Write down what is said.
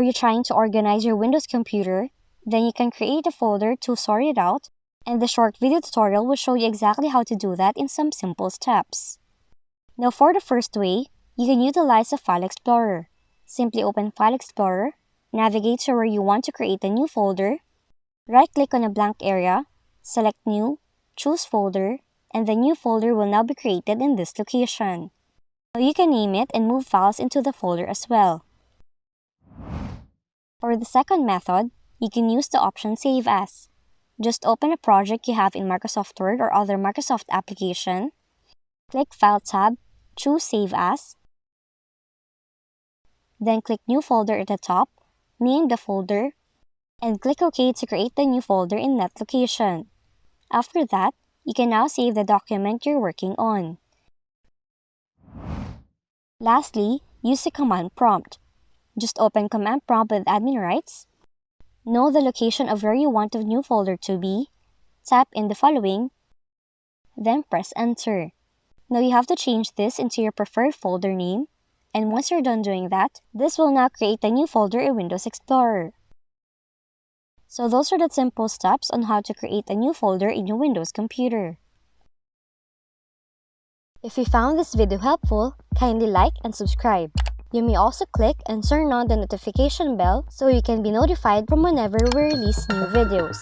you're trying to organize your Windows computer, then you can create a folder to sort it out, and the short video tutorial will show you exactly how to do that in some simple steps. Now for the first way, you can utilize a File Explorer. Simply open File Explorer, navigate to where you want to create a new folder, right-click on a blank area, select New, choose Folder, and the new folder will now be created in this location. Now you can name it and move files into the folder as well. For the second method, you can use the option Save As. Just open a project you have in Microsoft Word or other Microsoft application, click File tab, choose Save As, then click New Folder at the top, name the folder, and click OK to create the new folder in that location. After that, you can now save the document you're working on. Lastly, use the command prompt. Just open Command Prompt with admin rights, know the location of where you want the new folder to be, tap in the following, then press Enter. Now you have to change this into your preferred folder name, and once you're done doing that, this will now create a new folder in Windows Explorer. So those are the simple steps on how to create a new folder in your Windows computer. If you found this video helpful, kindly like and subscribe. You may also click and turn on the notification bell so you can be notified from whenever we release new videos.